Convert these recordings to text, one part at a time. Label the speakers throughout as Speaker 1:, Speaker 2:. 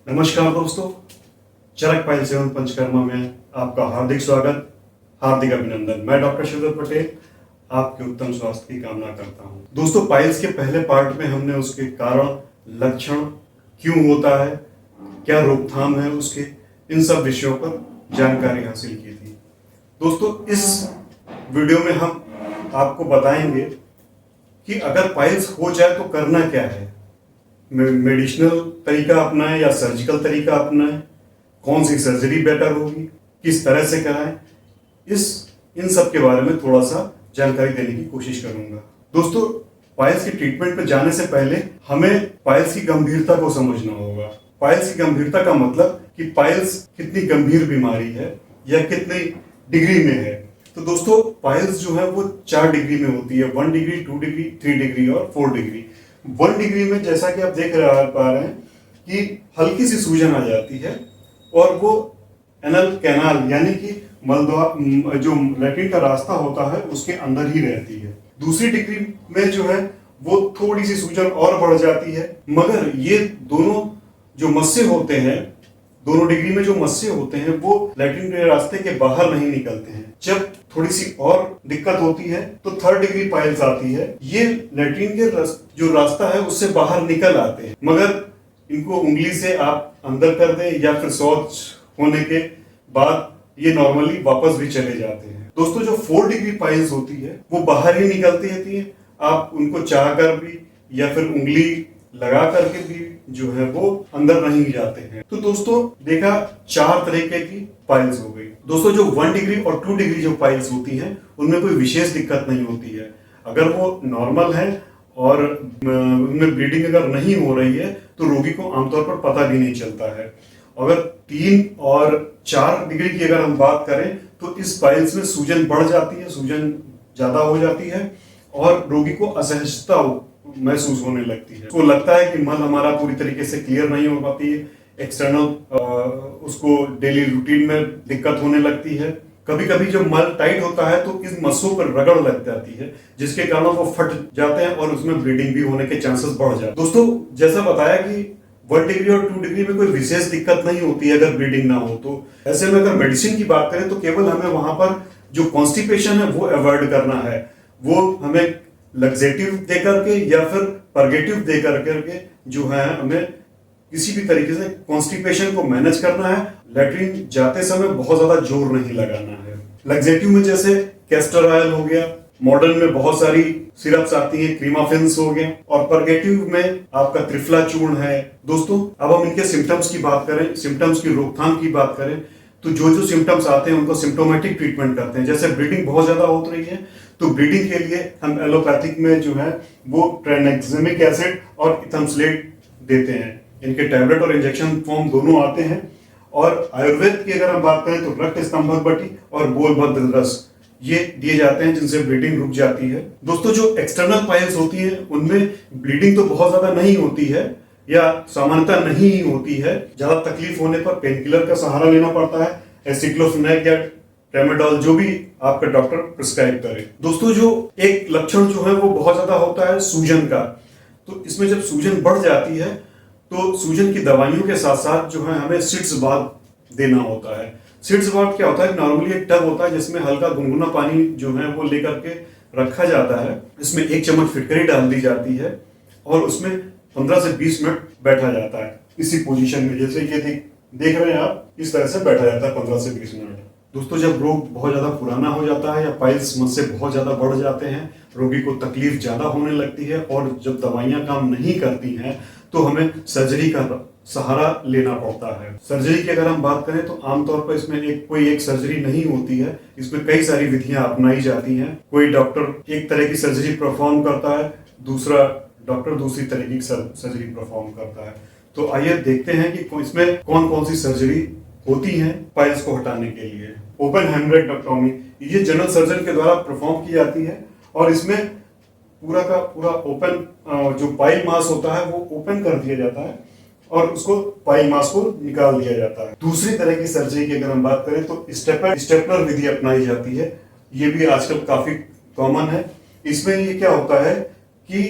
Speaker 1: नमस्कार दोस्तों, चरक पायल सेवन पंचकर्मा में आपका हार्दिक स्वागत, हार्दिक अभिनंदन। मैं डॉक्टर शिवदत्त पटेल आपके उत्तम स्वास्थ्य की कामना करता हूं। दोस्तों, पाइल्स के पहले पार्ट में हमने उसके कारण, लक्षण, क्यों होता है, क्या रोकथाम है उसके, इन सब विषयों पर जानकारी हासिल की थी। दोस्तों, इस वीडियो में हम आपको बताएंगे कि अगर पाइल्स हो जाए तो करना क्या है। मेडिसिनल तरीका अपनाएं या सर्जिकल तरीका अपनाएं, कौन सी सर्जरी बेटर होगी, किस तरह से कराएं, इन सब के बारे में थोड़ा सा जानकारी देने की कोशिश करूंगा। दोस्तों, पाइल्स की ट्रीटमेंट पर जाने से पहले हमें पाइल्स की गंभीरता को समझना होगा। पाइल्स की गंभीरता का मतलब कि पाइल्स कितनी गंभीर बीमारी है या कितनी डिग्री में है। तो दोस्तों, पाइल्स जो है वो 4 डिग्री में होती है, 1 डिग्री, 2 डिग्री, 3 डिग्री और 4 डिग्री। 1 डिग्री में जैसा कि आप देख पा रहे हैं कि हल्की सी सूजन आ जाती है और वो एनल कैनाल यानी कि मलद्वार जो लैट्रिन का रास्ता होता है उसके अंदर ही रहती है। दूसरी डिग्री में जो है वो थोड़ी सी सूजन और बढ़ जाती है, मगर ये दोनों जो मस्से होते हैं, दोनों डिग्री में जो मस्से होते हैं वो लैट्रिन के रास्ते के बाहर नहीं निकलते हैं। जब थोड़ी सी और दिक्कत होती है तो 3rd डिग्री पाइल्स आती है। ये लैट्रिन के जो रास्ता है उससे बाहर निकल आते हैं, मगर इनको उंगली से आप अंदर कर दें या फिर शौच होने के बाद ये नॉर्मली वापस भी चले जाते हैं। दोस्तों, जो 4 डिग्री पाइल्स होती है वो बाहर ही निकलती रहती है। आप उनको चाह कर भी या फिर उंगली लगा करके भी जो है वो अंदर नहीं जाते हैं। तो दोस्तों, देखा 4 तरीके की पाइल्स हो गई। दोस्तों, जो 1 डिग्री और 2 डिग्री जो पाइल्स होती हैं उनमें कोई विशेष दिक्कत नहीं होती है। अगर वो नॉर्मल है और उनमें ब्लीडिंग अगर नहीं हो रही है तो रोगी को आमतौर पर पता भी नहीं चलता है। अगर 3 और 4 डिग्री की अगर हम बात करें तो इस पाइल्स में सूजन बढ़ जाती है, सूजन ज्यादा हो जाती है और रोगी को असहजता महसूस होने लगती है। उसको लगता है कि मल हमारा पूरी तरीके से क्लियर नहीं हो पाती है, एक्सटर्नल उसको डेली रूटीन में दिक्कत होने लगती है। कभी कभी जब मल टाइट होता है तो इस मस्सों पर रगड़ लग जाती है, जिसके कारण वो फट जाते हैं और उसमें ब्लीडिंग भी होने के चांसेस बढ़ जाते हैं। दोस्तों, जैसा बताया कि 1 डिग्री और 2 डिग्री में कोई विशेष दिक्कत नहीं होती है अगर ब्लीडिंग ना हो तो। ऐसे में अगर मेडिसिन की बात करें तो केवल हमें वहां पर जो कॉन्स्टिपेशन है वो अवॉइड करना है। वो हमें लग्जेटिव दे करके या फिर परगेटिव दे करके जो है हमें किसी भी तरीके से कॉन्स्टिपेशन को मैनेज करना है। लैट्रिन जाते समय बहुत ज्यादा जोर नहीं लगाना है। लग्जेटिव में जैसे कैस्टर ऑयल हो गया, मॉडर्न में बहुत सारी सिरप्स आती हैं, क्रीमाफिन्स हो गए, और परगेटिव में आपका त्रिफला चूर्ण है। दोस्तों, अब हम इनके सिम्टम्स की बात करें, सिम्टम्स की रोकथाम की बात करें तो जो सिम्टम्स आते हैं उनको सिम्टोमेटिक ट्रीटमेंट करते हैं। जैसे ब्लीडिंग बहुत ज्यादा हो रही है तो ब्लीडिंग के लिए हम एलोपैथिक में जो है वो ट्राइनेक्सेमिक एसिड और इथामसलेट देते हैं। इनके टैबलेट और इंजेक्शन फॉर्म दोनों आते हैं। और आयुर्वेद की अगर हम बात करें तो रक्त स्तंभक बटी और बोलभद्र रस ये दिए जाते हैं, जिनसे ब्लीडिंग रुक जाती है। दोस्तों, जो एक्सटर्नल पाइल्स होती हैं उनमें ब्लीडिंग तो बहुत ज्यादा नहीं होती है या सामान्यतः नहीं ही होती है। ज्यादा तकलीफ होने पर पेन किलर का सहारा लेना पड़ता है, एसिक्लोफेनेक या ट्रेमाडोल, जो भी आपका डॉक्टर प्रिस्क्राइब करे। दोस्तों, जो एक लक्षण जो है वो बहुत ज्यादा होता है सूजन का। तो इसमें जब सूजन बढ़ जाती है तो सूजन की दवाइयों के साथ साथ जो है हमें सिट्स बाथ देना होता है। सिट्स बाथ क्या होता है? नॉर्मली एक टब होता है जिसमें हल्का गुनगुना पानी जो है वो लेकर के रखा जाता है। इसमें 1 चम्मच फिटकरी डाल दी जाती है और उसमें 15 से 20 मिनट बैठा जाता है इसी पोजीशन में, जैसे ये देख रहे हैं आप, इस तरह से बैठा जाता है 15 से 20 मिनट। दोस्तों, जब रोग बहुत ज्यादा पुराना हो जाता है या पाइल्स मुझसे बहुत ज्यादा बढ़ जाते हैं, रोगी को तकलीफ ज्यादा होने लगती है और जब दवाइयां काम नहीं करती हैं तो हमें सर्जरी का सहारा लेना पड़ता है। सर्जरी की अगर हम बात करें तो आमतौर पर इसमें कोई एक सर्जरी नहीं होती है, इसमें कई सारी विधियां अपनाई जाती हैं। कोई डॉक्टर एक तरह की सर्जरी परफॉर्म करता है, दूसरा डॉक्टर दूसरी तरह की सर्जरी परफॉर्म करता है। तो आइए देखते हैं कि इसमें कौन कौन सी सर्जरी होती हैं पाइल्स को हटाने के लिए। ओपन हेमरेक्टोमी ये जनरल सर्जन के द्वारा परफॉर्म की जाती है और इसमें पूरा का पूरा ओपन जो पाइल मास होता है वो ओपन कर दिया जाता है और उसको पाइल मास को निकाल दिया जाता है। दूसरी तरह की सर्जरी की अगर हम बात करें तो स्टेपलर विधि अपनाई जाती है। ये भी आजकल काफी कॉमन है। इसमें ये क्या होता है कि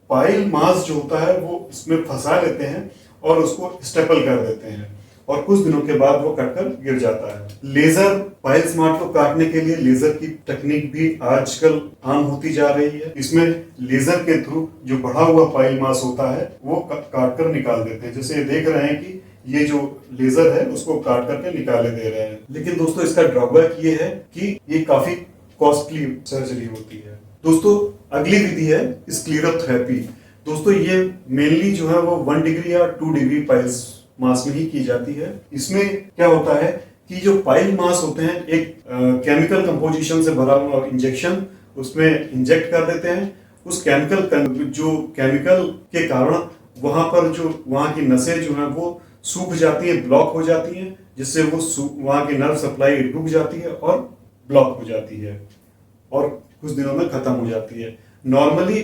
Speaker 1: पाइल मास जो होता है वो इसमें फंसा लेते हैं और उसको स्टेपल कर देते हैं और कुछ दिनों के बाद वो कटकर गिर जाता है। लेजर पाइल स्मार्ट को काटने के लिए लेजर की तकनीक भी आजकल आम होती जा रही है। इसमें लेजर के थ्रू जो बढ़ा हुआ पाइल मास होता है वो काट कर निकाल देते हैं। जैसे देख रहे हैं कि ये जो लेजर है उसको काट करके निकाले दे रहे हैं। लेकिन दोस्तों इसका ड्रॉबैक ये है कि ये काफी कॉस्टली सर्जरी होती है। दोस्तों अगली विधि है स्क्लेरोथेरेपी। दोस्तों ये मेनली जो है वो 1 डिग्री या 2 डिग्री पाइल्स मास में ही की जाती है। इसमें क्या होता है कि जो पाइल मास होते हैं एक केमिकल कंपोजिशन से भरा हुआ इंजेक्शन उसमें इंजेक्ट कर देते हैं। उस केमिकल के कारण वहां पर जो वहां की नसें जो है वो सूख जाती है, ब्लॉक हो जाती हैं, जिससे वो वहां की नर्व सप्लाई रुक जाती है और ब्लॉक हो जाती है और कुछ दिनों में खत्म हो जाती है। नॉर्मली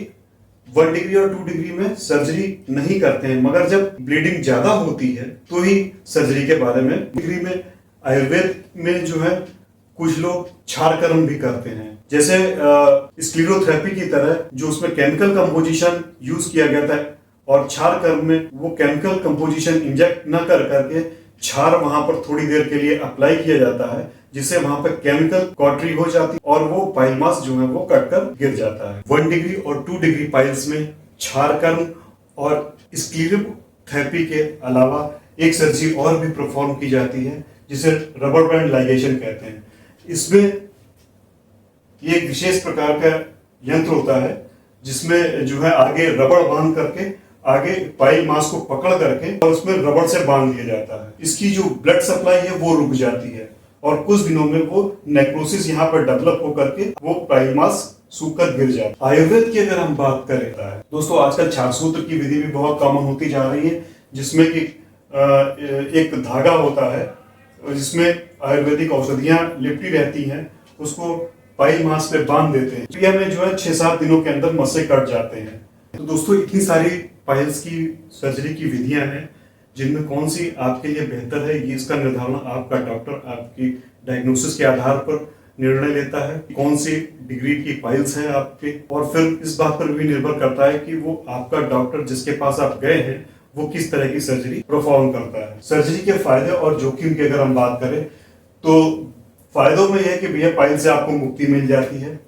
Speaker 1: 1 डिग्री और 2 डिग्री में सर्जरी नहीं करते हैं, मगर जब ब्लीडिंग ज्यादा होती है तो ही सर्जरी के बारे में डिग्री में आयुर्वेद में जो है कुछ लोग क्षार कर्म भी करते हैं। जैसे स्क्लेरोथेरेपी की तरह जो उसमें केमिकल कंपोजिशन यूज किया गया था और क्षार कर्म में वो केमिकल कंपोजिशन इंजेक्ट न कर करके क्षार वहां पर थोड़ी देर के लिए अप्लाई किया जाता है, जिससे वहां पर केमिकल कॉटरी हो जाती है और वो पाइल मास जो है वो कटकर गिर जाता है। 1 डिग्री और 2 डिग्री पाइल्स में क्षार कर्म और स्क्लेरोथेरेपी के अलावा एक सर्जरी और भी परफॉर्म की जाती है जिसे रबर बैंड लाइगेशन कहते हैं। इसमें ये एक विशेष प्रकार का यंत्र होता है जिसमें जो है आगे रबड़ बांध करके आगे पाइल मास को पकड़ करके और उसमें रबड़ से बांध दिया जाता है। इसकी जो ब्लड सप्लाई है वो रुक जाती है और कुछ दिनों में वो नेक्रोसिस यहाँ पर डेवलप होकर के वो पाइल मास सूखकर गिर जाता है। आयुर्वेद की अगर हम बात करें दोस्तों आजकल छारसूत्र की विधि भी बहुत कॉमन होती जा रही है, जिसमें कि एक धागा होता है जिसमें आयुर्वेदिक औषधियां लिपटी रहती हैं, उसको पाइल मास पे बांध देते हैं। क्रिया में जो है 6-7 दिनों के अंदर मस्से कट जाते हैं। तो दोस्तों इतनी सारी पाइल्स की सर्जरी की विधियां हैं, जिनमें कौन सी आपके लिए बेहतर है ये इसका निर्धारण आपका डॉक्टर आपकी डायग्नोसिस के आधार पर निर्णय लेता है। कौन सी डिग्री की पाइल्स हैं आपके, और फिर इस बात पर भी निर्भर करता है कि वो आपका डॉक्टर जिसके पास आप गए हैं वो किस तरह की सर्जरी परफॉर्म करता है। सर्जरी के फायदे और जोखिम की अगर हम बात करें तो फायदों में यह है कि भैया पाइल से आपको मुक्ति मिल जाती है,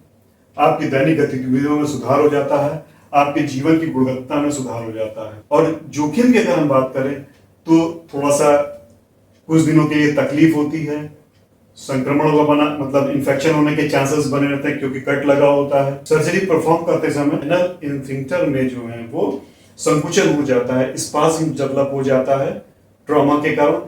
Speaker 1: आपकी दैनिक गतिविधियों में सुधार हो जाता है, आपके जीवन की गुणवत्ता में सुधार हो जाता है। और जोखिम की अगर हम बात करें तो थोड़ा सा कुछ दिनों के लिए तकलीफ होती है, संक्रमण का बना मतलब इन्फेक्शन होने के चांसेस बने रहते हैं क्योंकि कट लगा होता है। सर्जरी परफॉर्म करते समय एनल इन्फिंक्टर में जो है वो संकुचन हो जाता है, स्पाज्म डेवलप हो जाता है ट्रॉमा के कारण,